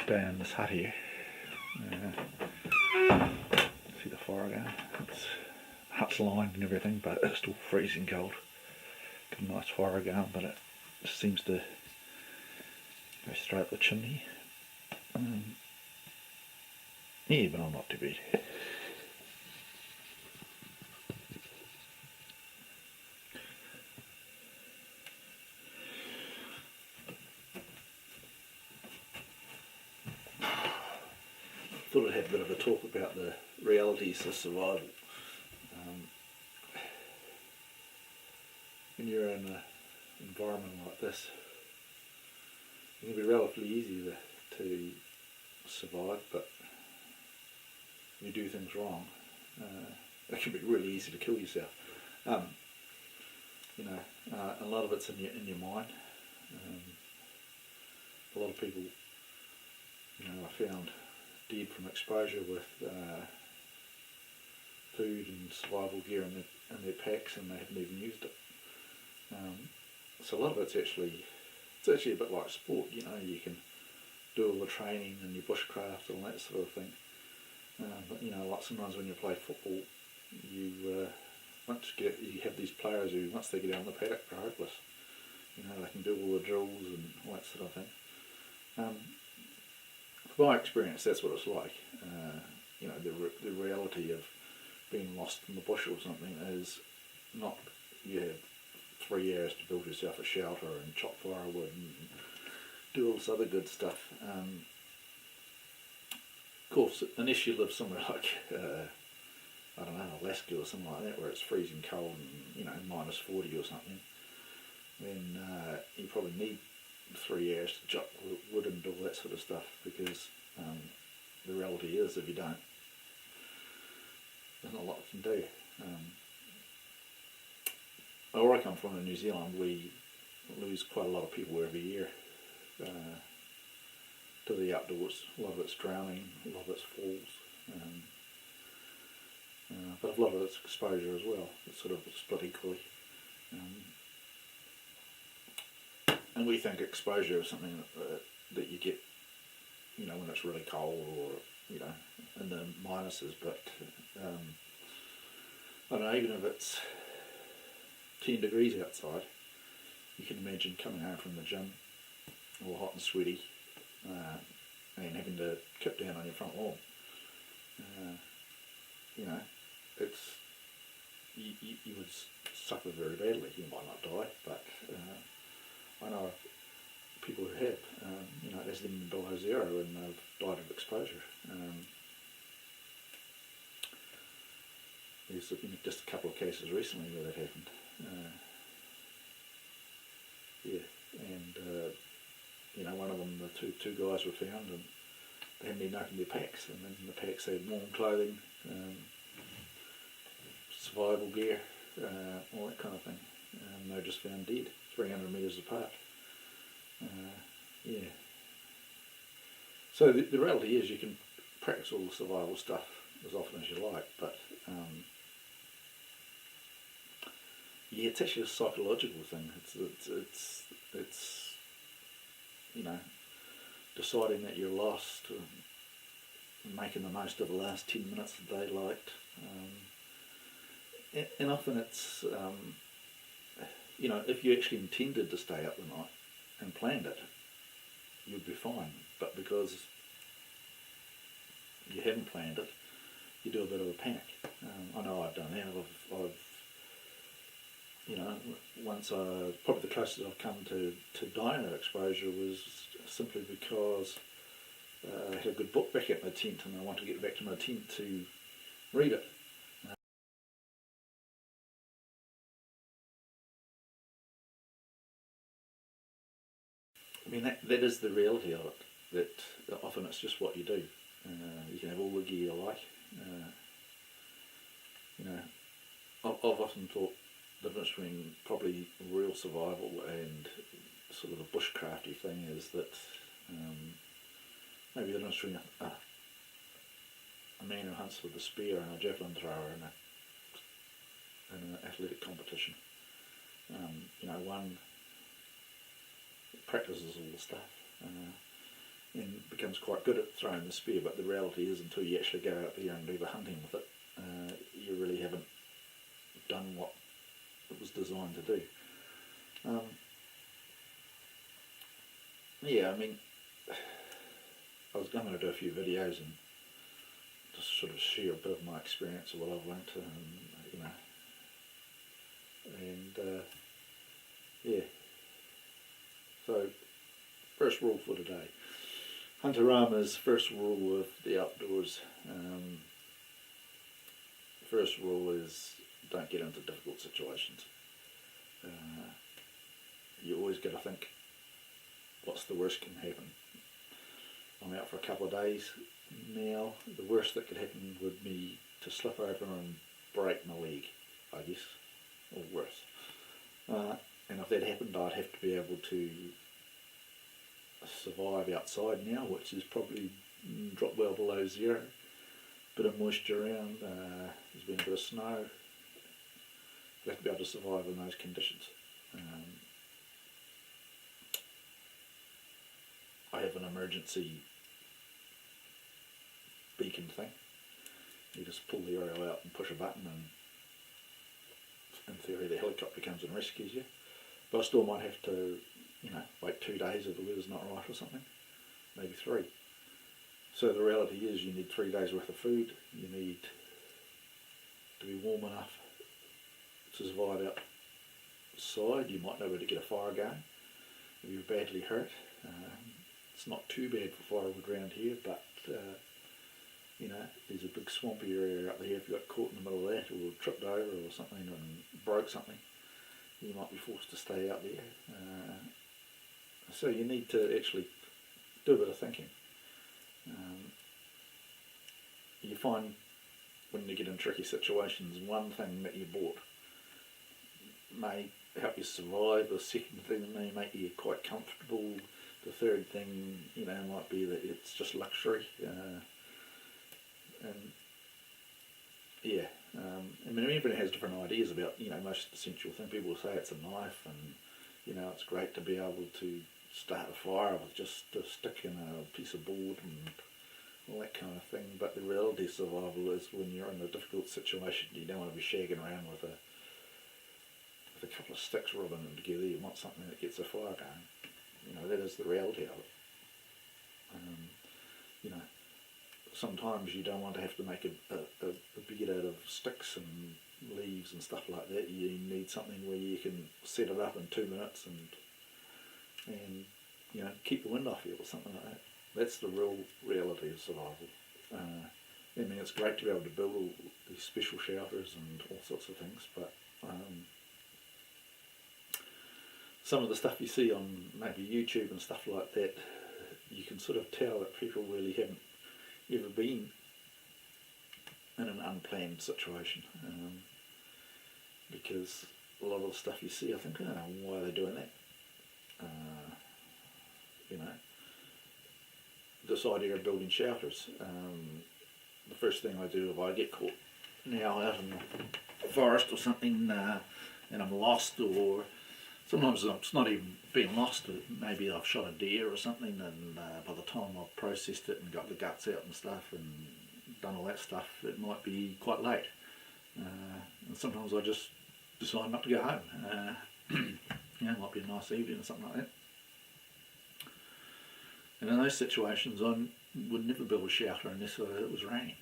stay in this hut here. See the fire going? It's hut's lined and everything, but it's still freezing cold. Got a nice fire going, but it just seems to go straight up the chimney. Yeah, but I'm not too bad. Thought I'd have a bit of a talk about the realities of survival. When you're in an environment like this, it can be relatively easy to survive, but when you do things wrong, it can be really easy to kill yourself. A lot of it's in your mind. A lot of people, I found dead from exposure with food and survival gear in their packs, and they haven't even used it. So a lot of it's actually a bit like sport. You can do all the training and your bushcraft and all that sort of thing. But like sometimes when you play football, you have these players who, once they get out on the paddock, are hopeless. They can do all the drills and all that sort of thing. From my experience, that's what it's like. The reality of being lost in the bush or something is not you have 3 years to build yourself a shelter and chop firewood and do all this other good stuff. Of course, unless you live somewhere like Alaska or something like that, where it's freezing cold and minus 40 or something, then you probably need 3 years to chop wood and do all that sort of stuff, because the reality is, if you don't, there's not a lot you can do. Where I come from in New Zealand, we lose quite a lot of people every year to the outdoors. A lot of it's drowning, a lot of it's falls, but a lot of it's exposure as well. It's sort of split equally. And we think exposure is something that you get, when it's really cold or, in the minuses, but I don't know, even if it's 10 degrees outside, you can imagine coming home from the gym all hot and sweaty and having to kip down on your front lawn. It's you would suffer very badly. You might not die, but I know people who have. It hasn't even been below zero and they've died of exposure. There's been just a couple of cases recently where that happened. One of them, the two guys were found, and they hadn't even opened their packs, and in the packs they had warm clothing, survival gear, all that kind of thing. They were just found dead, 300 metres apart. So the reality is, you can practice all the survival stuff as often as you like, but it's actually a psychological thing. It's deciding that you're lost, making the most of the last 10 minutes of daylight, and often it's if you actually intended to stay up the night and planned it, you'd be fine. But because you haven't planned it, you do a bit of a panic. I know I've done that. Once probably the closest I've come to dying of exposure was simply because I had a good book back at my tent, and I wanted to get back to my tent to read it. That is the reality of it, that often it's just what you do. You can have all the gear you like. I've often thought the difference between probably real survival and sort of a bushcrafty thing is that maybe the difference between a man who hunts with a spear and a javelin thrower in an athletic competition. One practices all the stuff, and becomes quite good at throwing the spear, but the reality is until you actually go out there and do the hunting with it, you really haven't done what it was designed to do. Yeah, I mean, I was going to do a few videos and just sort of share a bit of my experience of what I've learnt, you know, and yeah. So, first rule for today. Huntarama's first rule of the outdoors. First rule is don't get into difficult situations. You always got to think, what's the worst can happen? I'm out for a couple of days now. The worst that could happen would be to slip over and break my leg, I guess, or worse. And if that happened, I'd have to be able to survive outside now, which is probably dropped well below zero. Bit of moisture around, there's been a bit of snow. You have to be able to survive in those conditions. I have an emergency beacon thing. You just pull the aerial out and push a button, and in theory the helicopter comes and rescues you. But I still might have to, you know, wait 2 days if the weather's not right or something, maybe 3. So the reality is you need 3 days worth of food. You need to be warm enough to survive outside. You might know where to get a fire going if you're badly hurt. It's not too bad for firewood around here, but you know, there's a big swampy area out there. If you got caught in the middle of that, or tripped over or something and broke something, you might be forced to stay out there. So you need to actually do a bit of thinking. You find when you get in tricky situations, one thing that you bought may help you survive, the second thing may make you quite comfortable, the third thing, you know, might be that it's just luxury. And yeah, I mean, everybody has different ideas about, you know, most essential thing. People say it's a knife, and you know, it's great to be able to start a fire with just a stick and a piece of board and all that kind of thing. But the reality of survival is when you're in a difficult situation, you don't want to be shagging around with a couple of sticks rubbing them together. You want something that gets a fire going. You know, that is the reality of it. You know, sometimes you don't want to have to make a bed out of sticks and leaves and stuff like that. You need something where you can set it up in 2 minutes and you know, keep the wind off you or something like that. That's the real reality of survival. I mean, it's great to be able to build all these special shelters and all sorts of things, but some of the stuff you see on maybe YouTube and stuff like that, you can sort of tell that people really haven't ever been in an unplanned situation, because a lot of the stuff you see, I think, oh, why are they doing that? You know, this idea of building shelters. The first thing I do if I get caught now out in the forest or something, and I'm lost, or sometimes it's not even being lost. Maybe I've shot a deer or something, and by the time I've processed it and got the guts out and stuff and done all that stuff, it might be quite late. And sometimes I just decide not to go home. You know, it might be a nice evening or something like that. And in those situations, I would never build a shelter unless it was raining.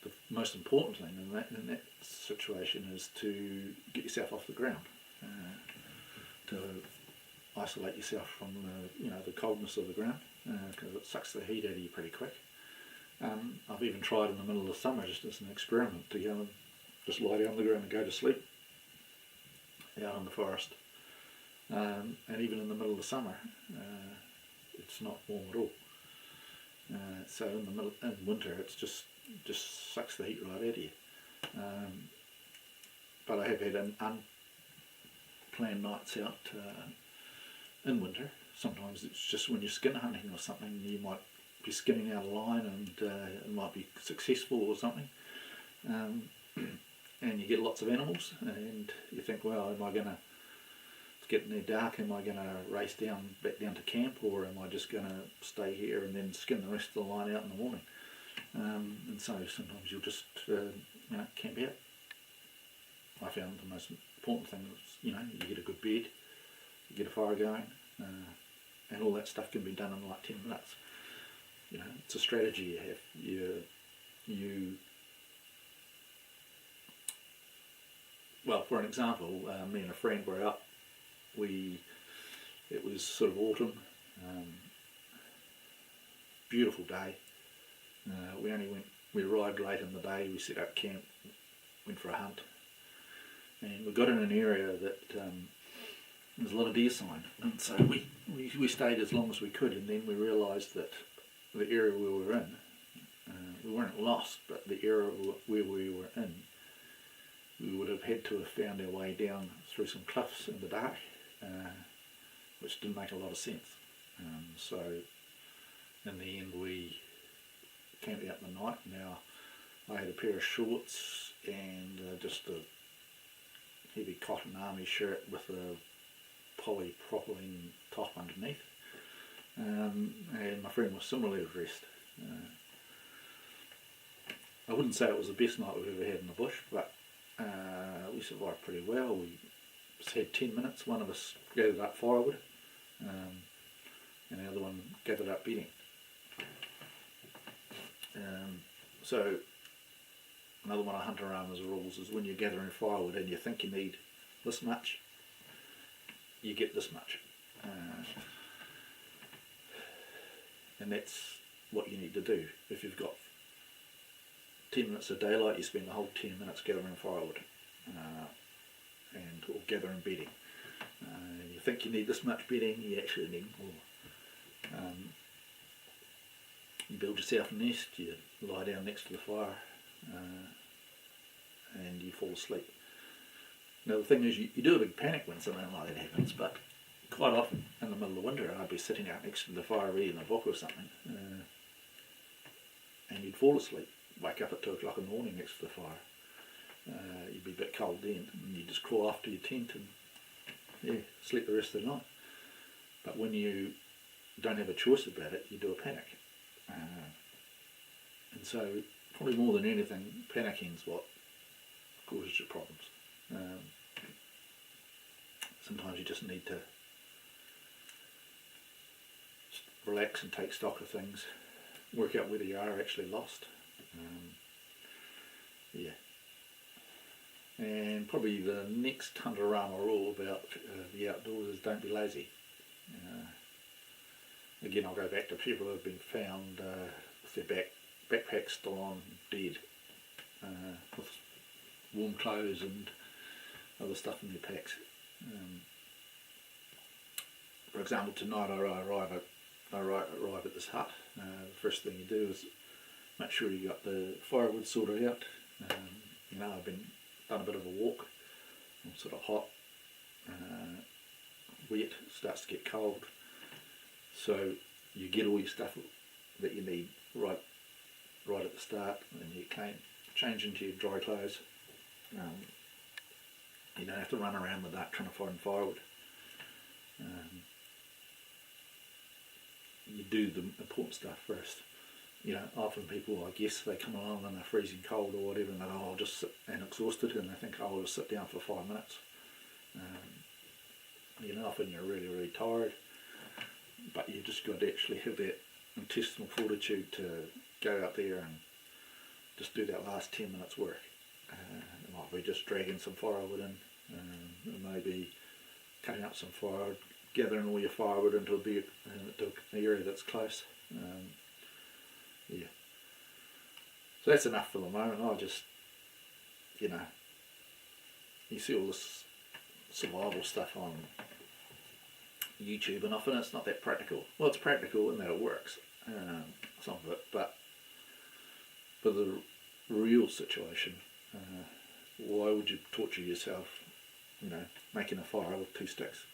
The most important thing in that situation is to get yourself off the ground, to isolate yourself from the coldness of the ground, because it sucks the heat out of you pretty quick. I've even tried in the middle of the summer, just as an experiment, to go and just lie down on the ground and go to sleep out in the forest. And even in the middle of the summer, it's not warm at all. So in winter, it's just sucks the heat right out of you. But I have had unplanned nights out in winter. Sometimes it's just when you're skin hunting or something, you might be skinning out a line and it might be successful or something. And you get lots of animals, and you think, well, am I going to getting there dark, am I going to race back down to camp, or am I just going to stay here and then skin the rest of the line out in the morning? And so sometimes you'll just camp out. I found the most important thing was, you get a good bed, you get a fire going, and all that stuff can be done in like 10 minutes. It's a strategy you have. Well, for an example, me and a friend were out. It was sort of autumn, beautiful day. We arrived late in the day. We set up camp, went for a hunt, and we got in an area that there's a lot of deer sign, and so we stayed as long as we could, and then we realised that the area we were in, we weren't lost, but the area where we were in, we would have had to have found our way down through some cliffs in the dark, which didn't make a lot of sense. So in the end we camped out in the night. Now I had a pair of shorts and just a heavy cotton army shirt with a polypropylene top underneath, and my friend was similarly dressed. I wouldn't say it was the best night we've ever had in the bush, but we survived pretty well. We just had 10 minutes. One of us gathered up firewood, and the other one gathered up bedding. So another one of Huntarama's rules is when you're gathering firewood and you think you need this much, you get this much. And that's what you need to do. If you've got 10 minutes of daylight, you spend the whole 10 minutes gathering firewood or gathering bedding. You think you need this much bedding, you actually need more. You build yourself a nest, you lie down next to the fire, and you fall asleep. Now the thing is, you do a big panic when something like that happens, but quite often in the middle of winter I'd be sitting out next to the fire reading a book or something, and you'd fall asleep, wake up at 2 o'clock in the morning next to the fire. You'd be a bit cold then, and you'd just crawl off to your tent and sleep the rest of the night. But when you don't have a choice about it, you do a panic. And so probably more than anything, panicking's what causes your problems. Sometimes you just need to relax and take stock of things, work out whether you are actually lost. And probably the next Huntarama rule about the outdoors is don't be lazy. Again, I'll go back to people who have been found with their backpacks still on, dead, with warm clothes and other stuff in their packs. For example, tonight I arrive at this hut. The first thing you do is make sure you got the firewood sorted out. I've done a bit of a walk. I'm sort of hot, wet, starts to get cold. So you get all your stuff that you need right at the start, and you change into your dry clothes. You don't have to run around the dark trying to find firewood. You do the important stuff first. Often people, I guess, they come along and they're freezing cold or whatever, and they go, I'll just sit, and exhausted, and they think, I'll just sit down for 5 minutes. Often you're really, really tired, but you just got to actually have that intestinal fortitude to go out there and just do that last 10 minutes work. It might be just dragging some firewood in, it may be cutting up some firewood, gathering all your firewood into an area that's close. So that's enough for the moment. I just, you see all this survival stuff on YouTube, and often it's not that practical. Well, it's practical in that it works, some of it, but for the real situation, why would you torture yourself, making a fire with 2 sticks?